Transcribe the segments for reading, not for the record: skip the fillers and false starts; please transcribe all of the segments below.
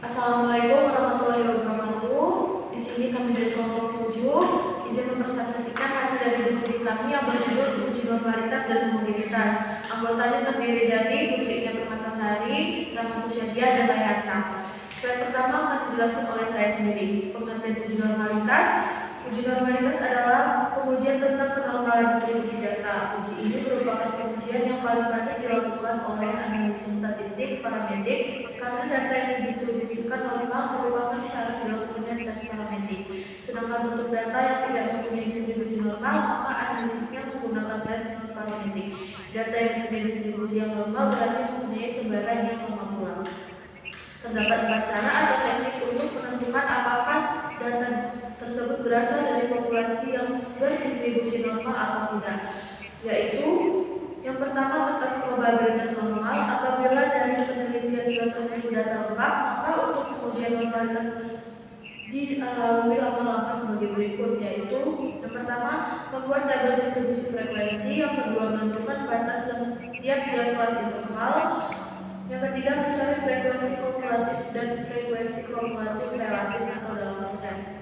Assalamualaikum warahmatullahi wabarakatuh. Di sini kami dari kelompok 7 izin mempresentasikan hasil dari diskusi kami yang berjudul uji normalitas dan homogenitas. Anggotanya terdiri dari Putri Ina Permatasari, Rahmatus Syadia, dan Rayhansa. Slide pertama akan dijelaskan oleh saya sendiri. Pengertian uji normalitas. Uji normalitas adalah pengujian tentang kenormalan distribusi data. Uji ini merupakan pengujian yang paling banyak dilakukan oleh analisis statistik parametrik karena data yang didistribusikan normal merupakan syarat dilakukannya tes parametrik. Sedangkan untuk data yang tidak mempunyai distribusi normal, maka analisisnya menggunakan tes parametrik. Data yang mempunyai distribusi yang normal berarti mempunyai sebaran yang normal. Terdapat 4 cara atau teknik untuk menentukan apakah data tersebut berasal dari populasi yang berdistribusi normal atau tidak, yaitu yang pertama atas probabilitas normal. Apabila dari penelitian sudah terkumpul data lengkap, maka untuk pengujian normalitas dilalui langkah-langkah sebagai berikut, yaitu yang pertama membuat tabel distribusi frekuensi, yang kedua menentukan batas tiap kelas interval, yang ketiga mencari frekuensi kumulatif dan frekuensi kumulatif relatif atau dalam persen.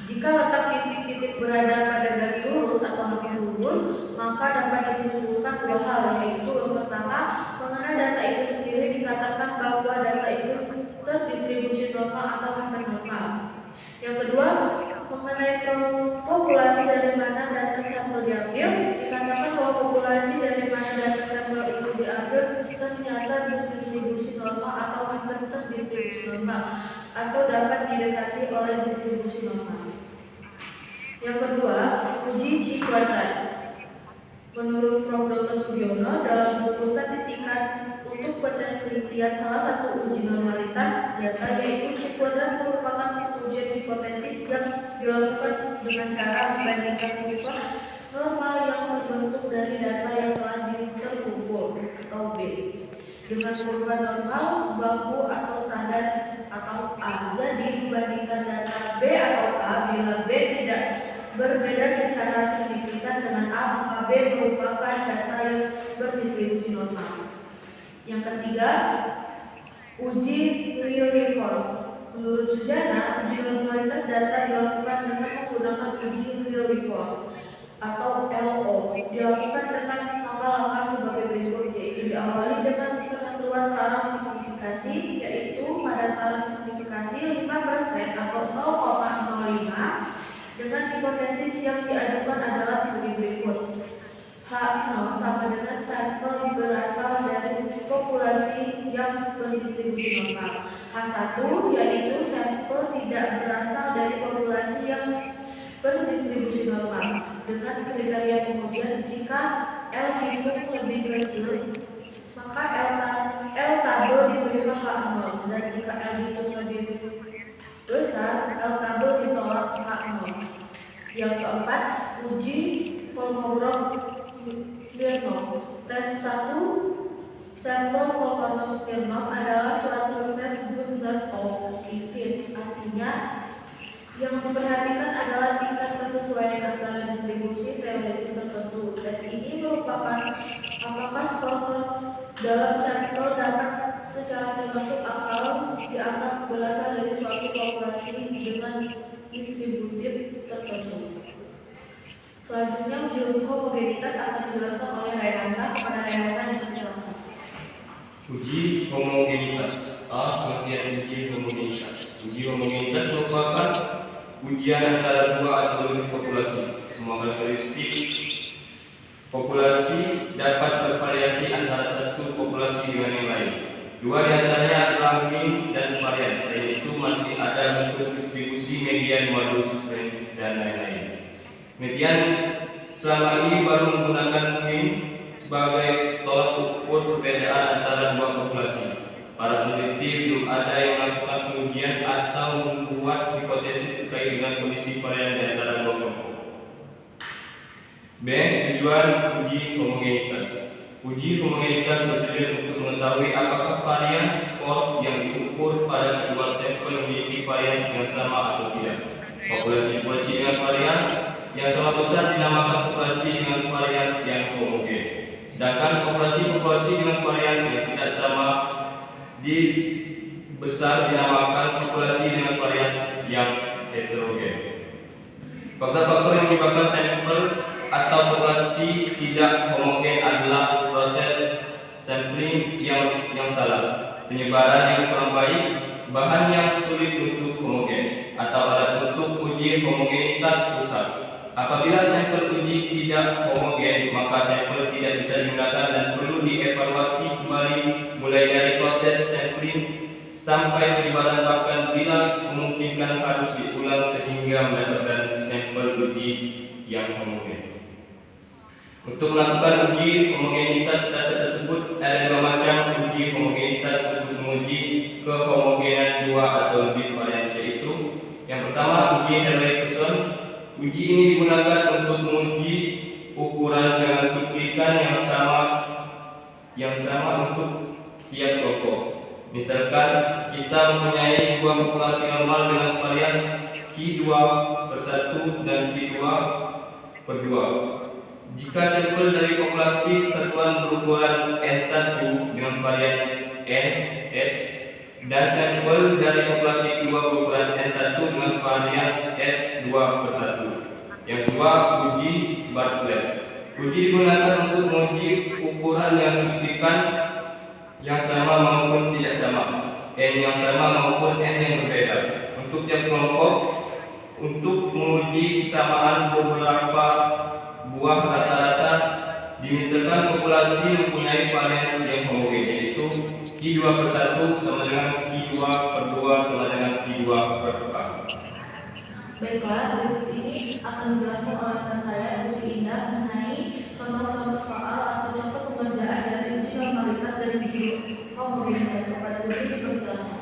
Jika letak titik-titik berada pada garis lurus atau lebih lurus, maka dapat disimpulkan dua hal, yaitu yang pertama, mengenai data itu sendiri dikatakan bahwa data itu terdistribusi normal atau hampir normal. Yang kedua, mengenai populasi dari mana data sampel diambil, dikatakan bahwa populasi dari mana data sampel itu diambil ternyata berdistribusi normal atau hampir terdistribusi normal, atau dapat didekati oleh distribusi normal. Yang kedua, uji C kuadrat. Menurut Prof. Dr. Sugiono dalam buku statistika untuk penelitian salah satu uji normalitas data, yaitu C kuadrat merupakan pengujian hipotesis yang dilakukan dengan cara membandingkan kurva normal yang terbentuk dari data yang telah terkumpul atau B dengan kurva normal baku atau standar atau A. Jadi membandingkan data B atau A, bila B tidak berbeda secara signifikan dengan A, maka B merupakan data yang berdistribusi normal. Yang ketiga, uji Lilliefors. Menurut Suzana, uji normalitas data dilakukan dengan menggunakan uji Lilliefors atau LO. Dilakukan dengan langkah-langkah sebagai berikut, yaitu diawali dengan penentuan taraf signifikasi, yaitu pada taraf signifikasi 5% atau 0,05 dengan hipotesis yang diajukan adalah sebagai berikut. H0 sama dengan sampel berasal dari populasi yang berdistribusi normal. H1 yaitu sampel tidak berasal dari populasi yang berdistribusi normal. Dengan kriteria pengujian, jika L hitung lebih kecil, maka L tabel diterima H0, dan jika L hitung lebih besar, L tabel ditolak H0. Yang keempat, uji Kolmogorov-Smirnov. Tes 1 sampel Kolmogorov-Smirnov adalah suatu tes goodness of fit. Artinya, yang diperhatikan adalah tingkat kesesuaian antara distribusi teoretis tertentu. Tes ini merupakan apakah skor dalam sampel dapat secara termasuk akal dianggap berasal dari suatu populasi dengan distributif tertentu. Selanjutnya, uji homogenitas akan dijelaskan oleh Rayhansa. Kepada Rayhansa dipersilakan. Uji homogenitas. Pengertian uji homogenitas. Uji homogenitas merupakan ujian antara dua atau lebih populasi. Semua karakteristik populasi dapat bervariasi antara satu populasi dengan yang lain. Dua di antaranya adalah mean dan varian. Selain itu masih ada bentuk distribusi, median, modus, range, dan lain-lain. Median selama ini baru menggunakan mean sebagai tolak ukur perbedaan antara dua populasi. Para peneliti belum ada yang melakukan pengujian atau membuat hipotesis terkait dengan kondisi varian di antara dua kelompok. B. Tujuan uji homogenitas. Uji homogenitas bertujuan untuk mengetahui apakah varian skor yang diukur pada kedua sampel memiliki varians yang sama atau tidak. Populasi-populasi dengan varians yang sama besar dinamakan populasi dengan varians yang homogen. Sedangkan populasi-populasi dengan varians yang tidak sama besar dinamakan populasi dengan varian yang heterogen. Faktor-faktor yang menyebabkan sampel atau populasi tidak homogen adalah proses sampling yang salah, penyebaran yang kurang baik, bahan yang sulit untuk homogen, atau alat untuk uji homogenitas rusak. Apabila sampel uji tidak homogen, maka sampel tidak bisa digunakan dan perlu dievaluasi kembali mulai dari proses sampling sampai penyebaran, bahkan bila memungkinkan harus diulang sehingga mendapatkan sampel uji yang homogen. Untuk melakukan uji homogenitas data tersebut ada dua macam uji homogenitas untuk menguji kehomogenan dua atau lebih varian, yaitu yang pertama uji Harley-Pearson. Uji ini digunakan untuk menguji ukuran dengan cuplikan yang sama untuk tiap kelompok. Misalkan kita mempunyai dua populasi normal dengan varian Q2/1 dan Q2/2. Jika sampel dari populasi satuan berukuran N1 dengan varian S dan sampel dari populasi kedua berukuran N1 dengan varian S2/1. Yang kedua, uji Bartlett. Uji digunakan untuk menguji ukuran yang cuplikan yang sama maupun tidak sama, N yang sama maupun N yang berbeda untuk tiap kelompok, untuk menguji kesamaan beberapa buah rata-rata. Dimisalkan populasi mempunyai varian yang homogen, yaitu Q2/1 sama dengan Q2/2 sama dengan Q2/4. Baiklah, berikut ini akan dijelaskan oleh rekan saya, Bu Indah, mengenai contoh-contoh soal atau contoh pengerjaan dari uji normalitas dan uji homogenitas. Kepada Bu Indah, dipersilakan.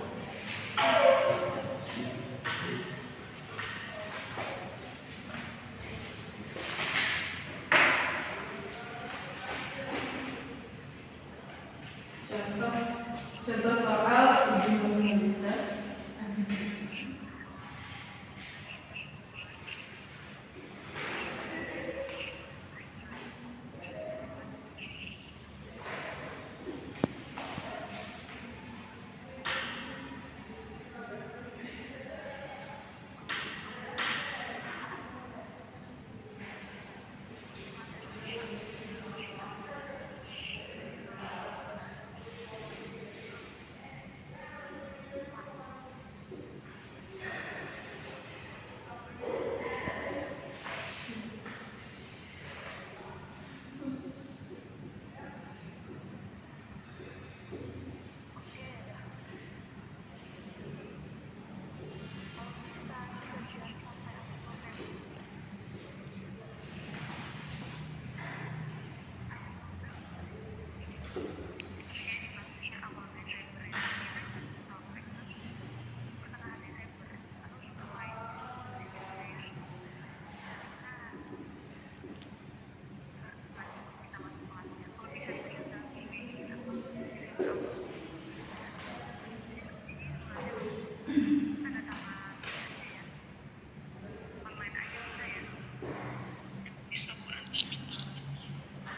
Contoh soal uji homogenitas.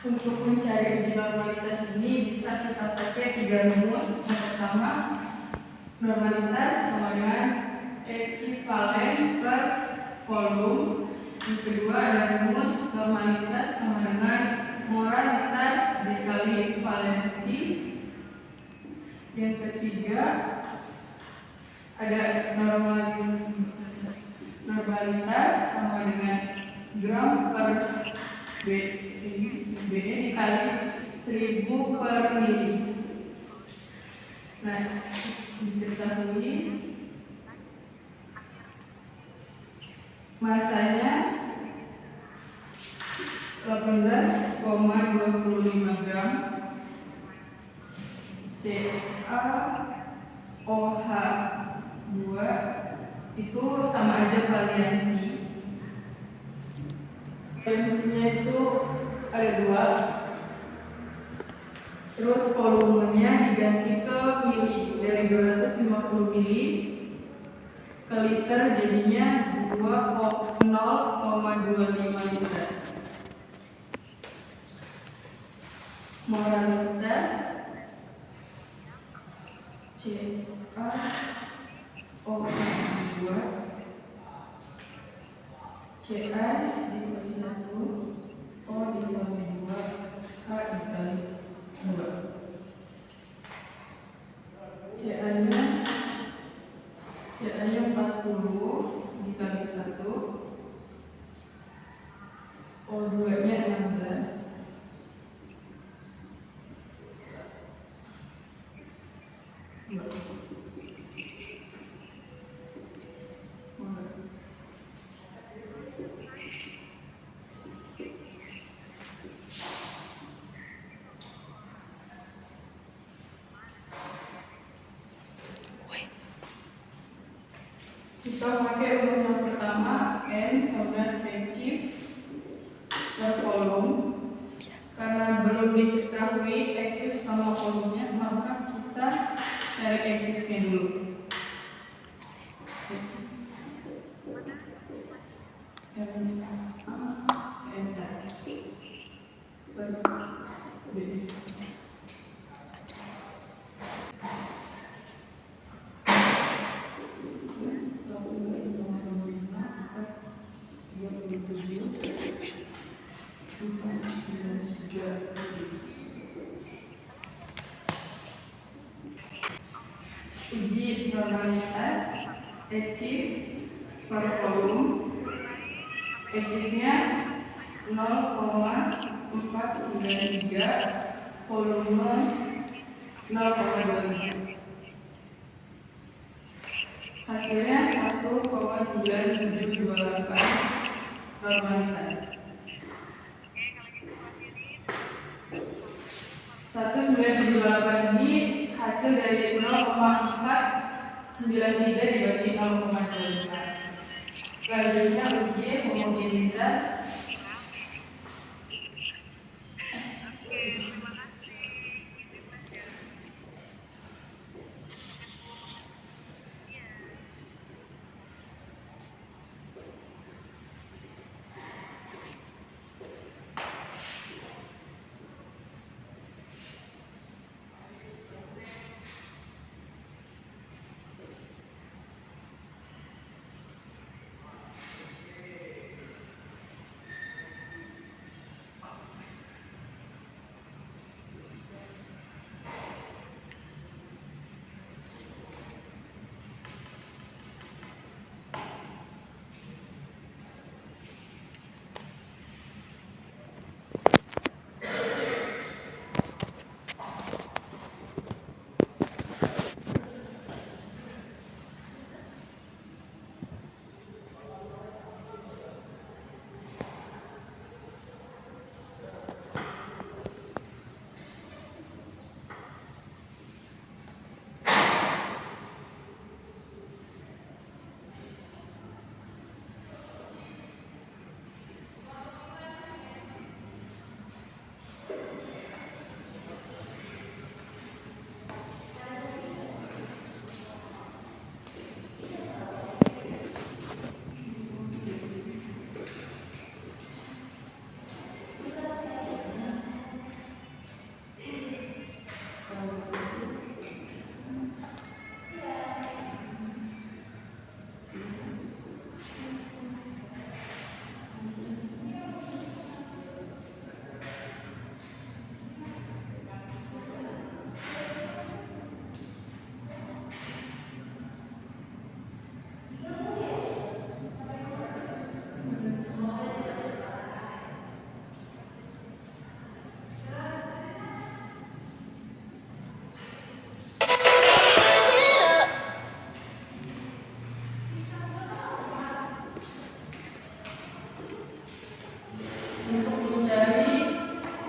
Untuk mencari uji normalitas ini bisa kita pakai 3 rumus. Yang pertama, normalitas sama dengan ekivalen per volume. Yang kedua ada rumus normalitas sama dengan moralitas dikali valensi. Yang ketiga ada normalitas sama dengan gram per B dikali 1000 per mili. Nah, diketahui masanya 18,25 gram. CaOH2 itu sama aja variansi. Variansinya itu ada 2. Terus volumenya diganti ke mili, dari 250 mili ke liter jadinya 0,25 liter. Moralitas C CA O dibagi 2, CA dibagi 1, O dibagi 2, H dibagi 2. CA-nya 40 dikali 1, O2-nya 16, kita pakai rumusan pertama N sama aktif per volume. Karena belum diketahui aktif sama volumenya, maka kita cari aktifnya dulu. Uji normalitas aktif per volume. Aktifnya 0,493, volume 0,25. Hasilnya 1,9728 normalitas. 1,9728 ini hasil dari 0,493 dibagi 0,25. Selanjutnya uji homogenitas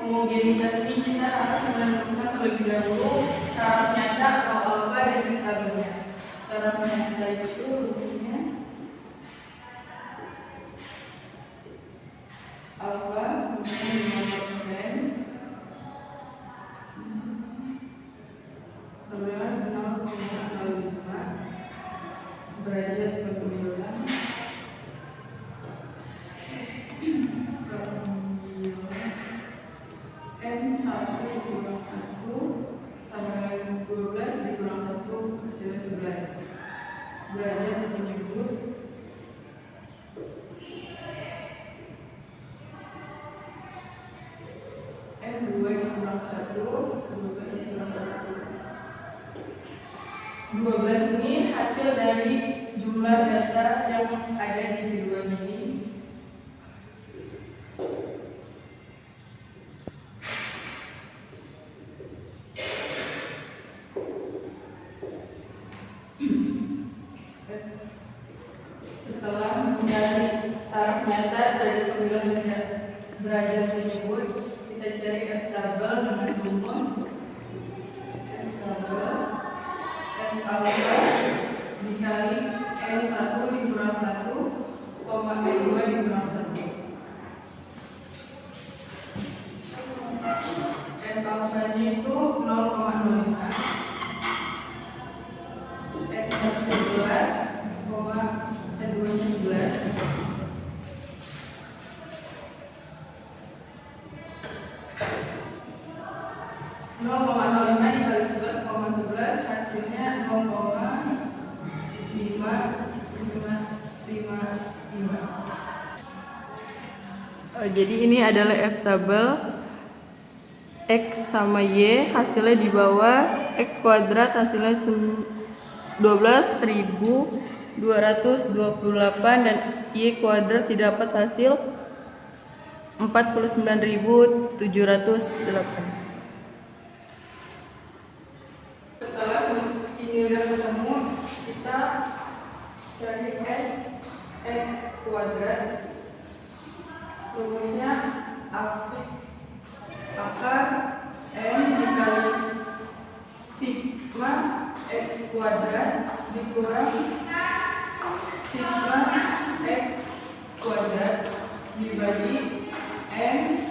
homogenitas ini kita harus menentukan terlebih dahulu taraf nyata atau alfa dan tabelnya. Taraf nyata itu rumusnya alfa rumusnya 5% sama dengan 0,05 derajat per bulan. N 1 dikurang 1 sama dengan 12 dikurang 1 12 ini hasil dari jumlah data yang ada di keduanya ini. Setelah mencari taraf nyata dari pemilihan derajat tersebut, kita cari F tabel dengan rumus F tabel F alfa dikali N1 dikurang 1, N2 dikurang 1. F alfanya itu 0,05, N1 11, N2 11. Dikali 11,11 hasilnya 0,5555. Jadi ini adalah F tabel X sama Y, hasilnya di bawah X kuadrat hasilnya 12.228 dan Y kuadrat didapat hasil 49.708. Setelah ini udah ketemu, kita cari X kuadrat. Rumusnya akar N dikali sigma X kuadrat dikurang sigma X kuadrat dibagi N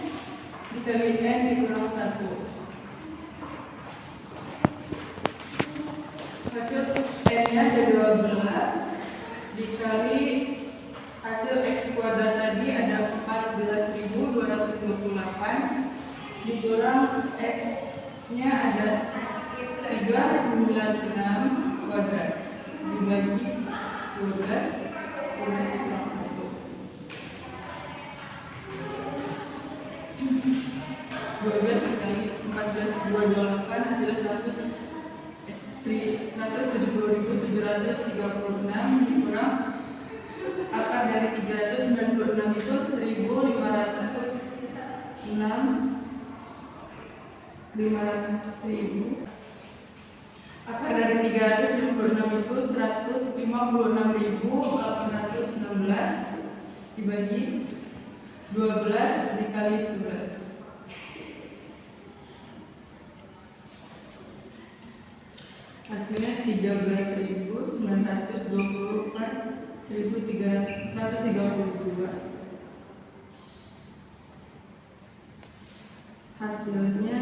dikali N dikurang 1. Hasil N-nya ada 12 dikali hasil X kuadrat tadi ada 14.228 dikurang X-nya ada 396 kuadrat dibagi 12 dikurang 1. 12 dikali 14.228 hasilnya 170.736 dikurang akar dari 396 itu 500.000. Akar dari 396 itu 156.816 dibagi 12 dikali 11. Hasilnya 13.920 per 1.132. Hasilnya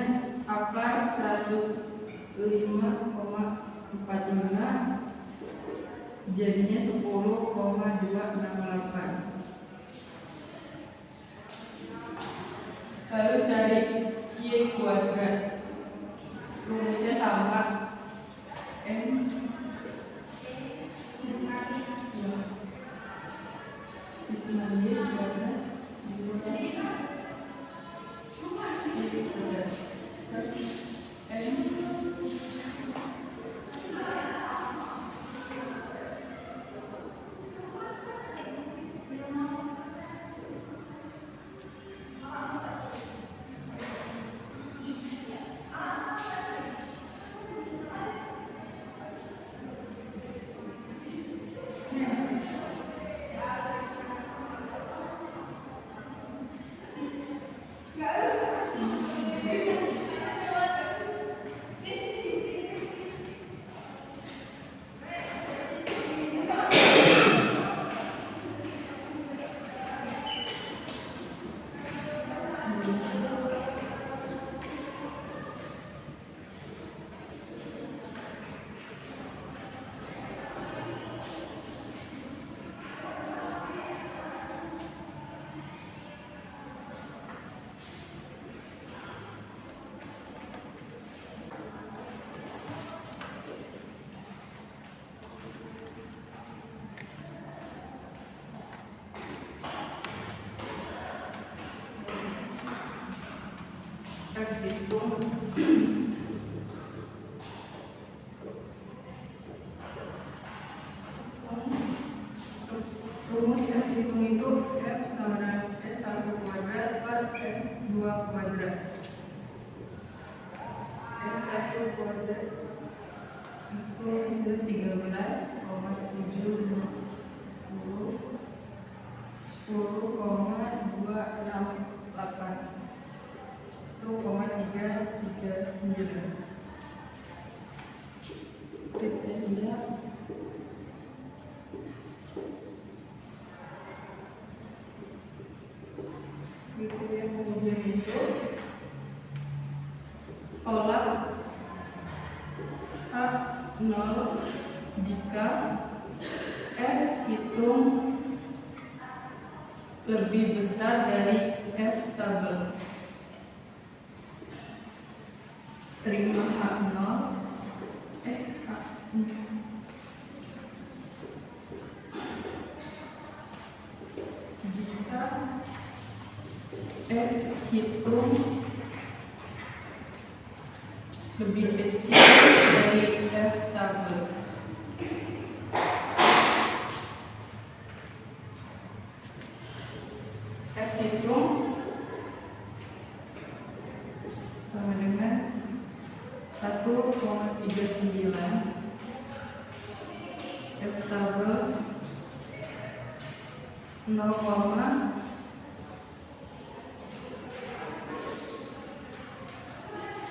akar 105,45 jadinya 10,268. Lalu cari Y kuadrat. Rumusnya sama N sigma Y kuadrat dikurang Y kuadrat N F itu Rumus F hitung itu F sama dengan S1 kuadrat per S2 kuadrat. S1 kuadrat itu hasil 13,750 10,268 1,339. Kriteria pengujian itu tolak H0 jika F hitung lebih besar dari F tabel. Terima H0 jika F hitung lebih kecil dari F tabel. F hitung sama dengan 1,39, F tabel 0,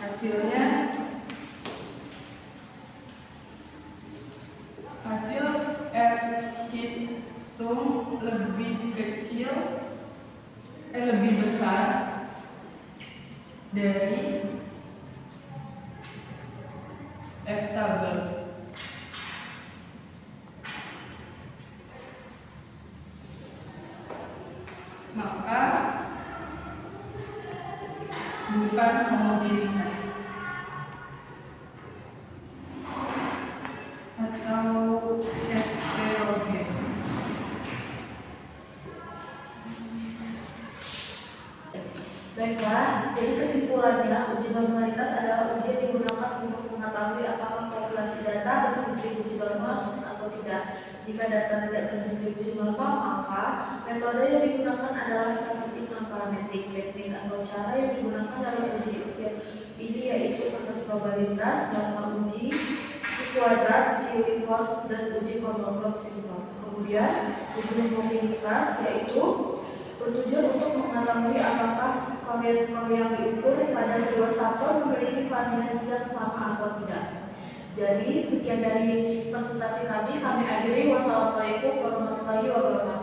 hasilnya hasil F hitung lebih besar dari F tabel. Maka bukan homogenitas atau heterogen. Baiklah, jadi kesimpulannya uji normalitas adalah uji yang digunakan untuk mengetahui apakah populasi data berdistribusi normal atau tidak. Jika data tidak berdistribusi normal, maka metode yang digunakan adalah statistik non-parametrik. Teknik atau cara yang digunakan dalam uji ini yaitu batas probabilitas, normal uji, kuadrat, uniform, dan uji kontrol sindrom. Kemudian uji homogenitas yaitu bertujuan untuk mengetahui apakah varians yang diukur pada kedua sampel memiliki varians yang sama atau tidak. Jadi sekian dari presentasi kami akhiri. Wassalamualaikum warahmatullahi wabarakatuh.